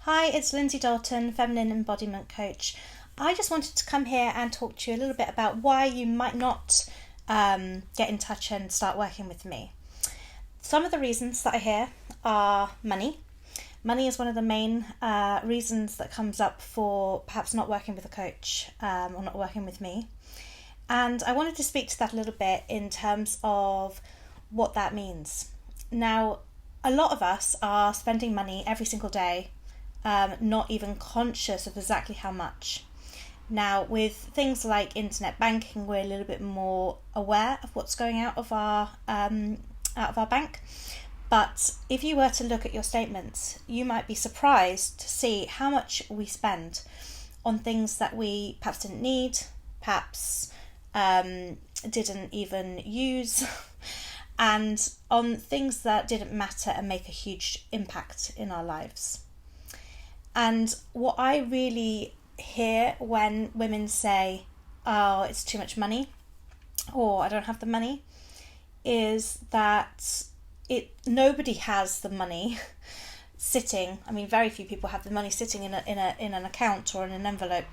Hi, it's Lindsay Dalton, Feminine Embodiment Coach. I just wanted to come here and talk to you a little bit about why you might not get in touch and start working with me. Some of the reasons that I hear are money. Money is one of the main reasons that comes up for perhaps not working with a coach or not working with me. And I wanted to speak to that a little bit in terms of what that means. Now, a lot of us are spending money every single day, not even conscious of exactly how much. Now, with things like internet banking, we're a little bit more aware of what's going out of our bank. But if you were to look at your statements, you might be surprised to see how much we spend on things that we perhaps didn't need, perhaps didn't even use, and on things that didn't matter and make a huge impact in our lives. And what I really hear when women say, oh, it's too much money, or I don't have the money, is that nobody has the money sitting. I mean, very few people have the money sitting in an account or in an envelope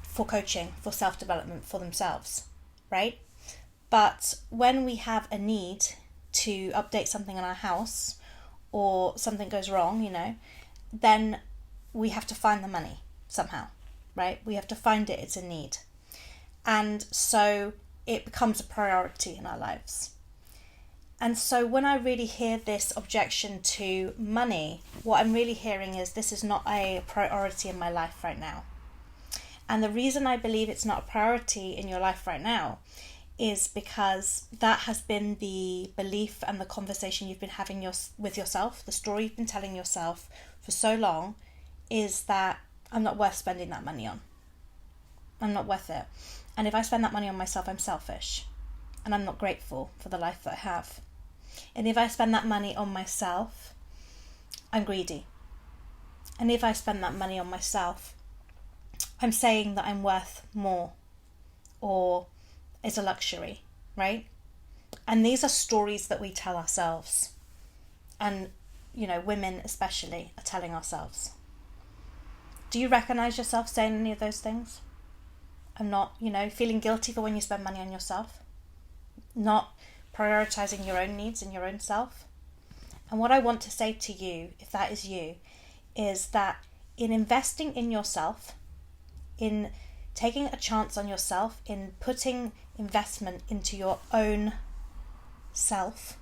for coaching, for self-development, for themselves, right? But when we have a need to update something in our house or something goes wrong, then we have to find the money somehow, right? We have to find it, it's a need. And so it becomes a priority in our lives. And so when I really hear this objection to money, what I'm really hearing is this is not a priority in my life right now. And the reason I believe it's not a priority in your life right now is because that has been the belief and the conversation you've been having with yourself, the story you've been telling yourself for so long, is that I'm not worth spending that money on. I'm not worth it. And if I spend that money on myself, I'm selfish. And I'm not grateful for the life that I have. And if I spend that money on myself, I'm greedy. And if I spend that money on myself, I'm saying that I'm worth more, or it's a luxury, right? And these are stories that we tell ourselves. And, women especially are telling ourselves. Do you recognize yourself saying any of those things? I'm not, feeling guilty for when you spend money on yourself. Not prioritizing your own needs and your own self. And what I want to say to you, if that is you, is that in investing in yourself, in taking a chance on yourself, in putting investment into your own self,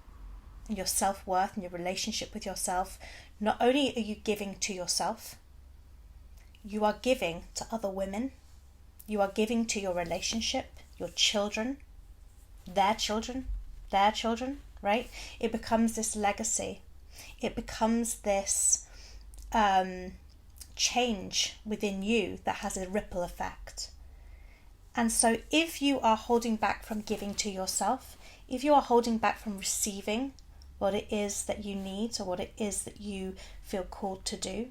and your self-worth and your relationship with yourself, not only are you giving to yourself, you are giving to other women, you are giving to your relationship, your children, their children, right? It becomes this legacy. It becomes this change within you that has a ripple effect. And so if you are holding back from giving to yourself, if you are holding back from receiving what it is that you need or what it is that you feel called to do,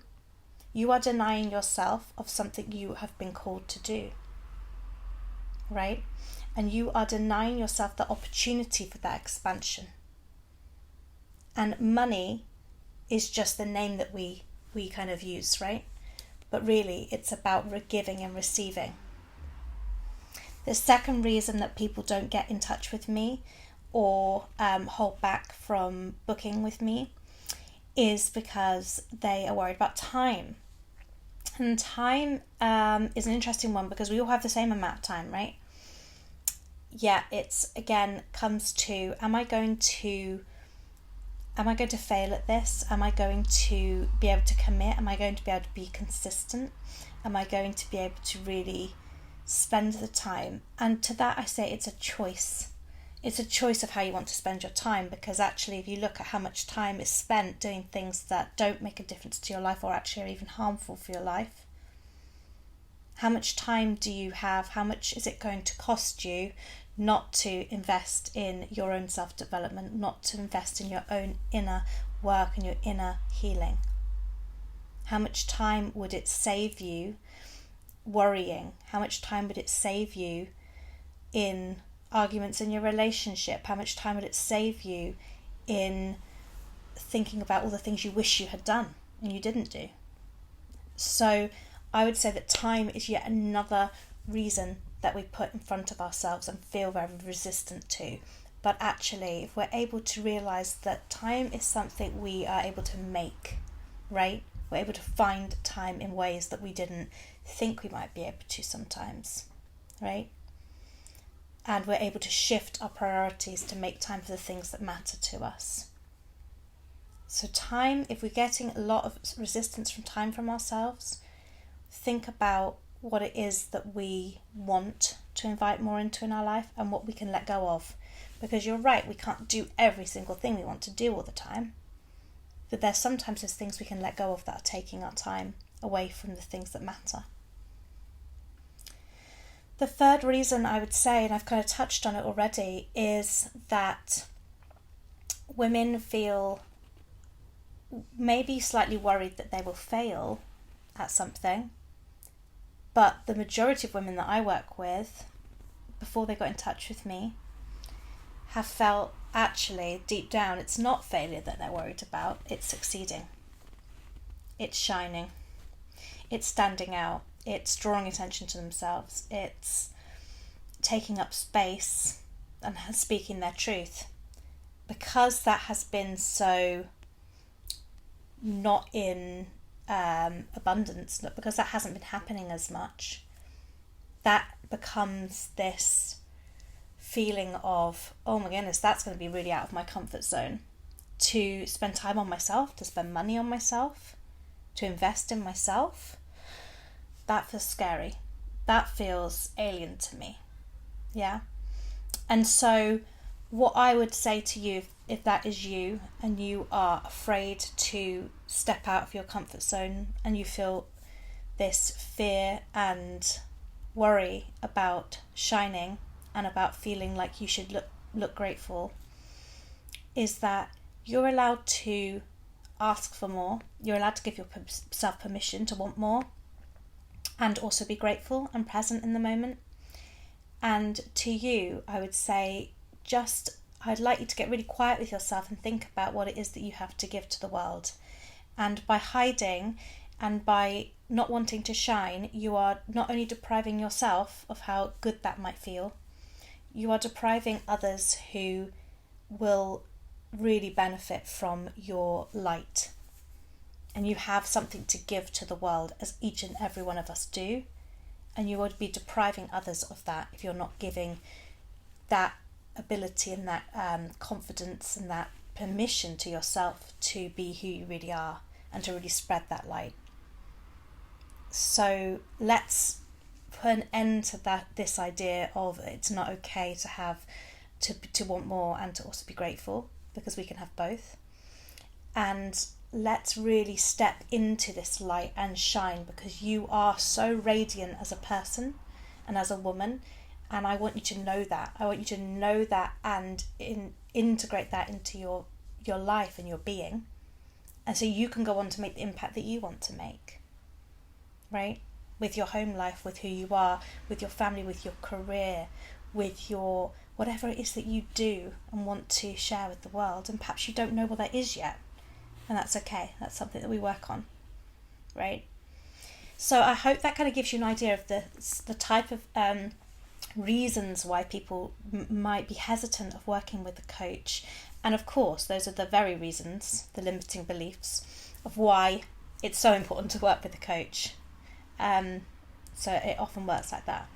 you are denying yourself of something you have been called to do, right? And you are denying yourself the opportunity for that expansion. And money is just the name that we kind of use, right? But really, it's about giving and receiving. The second reason that people don't get in touch with me or hold back from booking with me is because they are worried about time. And time is an interesting one because we all have the same amount of time, right? Yeah, it's again comes to, am I going to fail at this? Am I going to be able to commit? Am I going to be able to be consistent? Am I going to be able to really spend the time? And to that I say it's a choice. It's a choice of how you want to spend your time, because actually if you look at how much time is spent doing things that don't make a difference to your life or actually are even harmful for your life, how much time do you have? How much is it going to cost you not to invest in your own self-development, not to invest in your own inner work and your inner healing? How much time would it save you worrying? How much time would it save you in arguments in your relationship? How much time would it save you in thinking about all the things you wish you had done and you didn't do? So I would say that time is yet another reason that we put in front of ourselves and feel very resistant to. But actually, if we're able to realise that time is something we are able to make, right? We're able to find time in ways that we didn't think we might be able to sometimes, right? And we're able to shift our priorities to make time for the things that matter to us. So time, if we're getting a lot of resistance from time from ourselves, think about what it is that we want to invite more into in our life and what we can let go of. Because you're right, we can't do every single thing we want to do all the time. But there's things we can let go of that are taking our time away from the things that matter. The third reason I would say, and I've kind of touched on it already, is that women feel maybe slightly worried that they will fail at something. But the majority of women that I work with, before they got in touch with me, have felt actually deep down it's not failure that they're worried about, it's succeeding. It's shining. It's standing out. It's drawing attention to themselves. It's taking up space and speaking their truth. Because that has been so not in abundance, because that hasn't been happening as much, that becomes this feeling of, oh my goodness, that's going to be really out of my comfort zone. To spend time on myself, to spend money on myself, to invest in myself, that feels scary. That feels alien to me. Yeah? And so what I would say to you, if that is you and you are afraid to step out of your comfort zone and you feel this fear and worry about shining and about feeling like you should look grateful, is that you're allowed to ask for more. You're allowed to give yourself permission to want more and also be grateful and present in the moment. And to you, I would say, I'd like you to get really quiet with yourself and think about what it is that you have to give to the world. And by hiding and by not wanting to shine, you are not only depriving yourself of how good that might feel, you are depriving others who will really benefit from your light. And you have something to give to the world, as each and every one of us do. And you would be depriving others of that if you're not giving that ability and that confidence and that permission to yourself to be who you really are and to really spread that light. So let's put an end to this idea of it's not okay to have to want more and to also be grateful, because we can have both. And let's really step into this light and shine, because you are so radiant as a person and as a woman. And I want you to know that. I want you to know that and integrate that into your life and your being. And so you can go on to make the impact that you want to make. Right? With your home life, with who you are, with your family, with your career, with your whatever it is that you do and want to share with the world. And perhaps you don't know what that is yet. And that's okay. That's something that we work on. Right? So I hope that kind of gives you an idea of the type of reasons why people might be hesitant of working with a coach. And of course, those are the very reasons, the limiting beliefs of why it's so important to work with a coach. So it often works like that.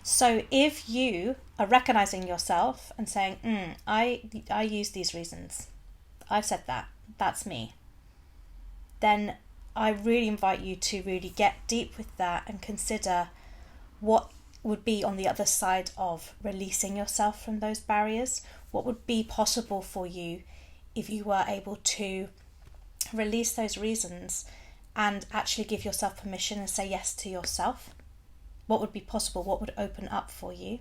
So if you are recognizing yourself and saying, I use these reasons, I've said that, that's me, then I really invite you to really get deep with that and consider what would be on the other side of releasing yourself from those barriers. What would be possible for you if you were able to release those reasons and actually give yourself permission and say yes to yourself? What would be possible? What would open up for you?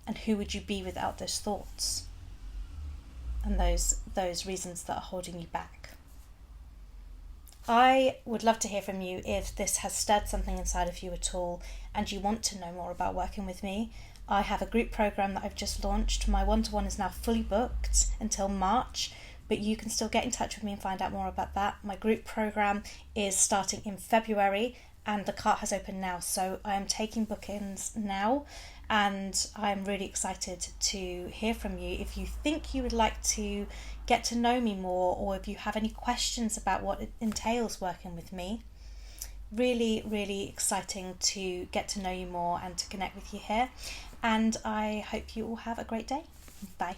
And who would you be without those thoughts and those reasons that are holding you back? I would love to hear from you if this has stirred something inside of you at all and you want to know more about working with me. I have a group program that I've just launched. My one-to-one is now fully booked until March but you can still get in touch with me and find out more about that. My group program is starting in February and the cart has opened now, so I am taking bookings now, and I'm really excited to hear from you. If you think you would like to get to know me more, or if you have any questions about what it entails working with me, really, really exciting to get to know you more and to connect with you here. And I hope you all have a great day. Bye.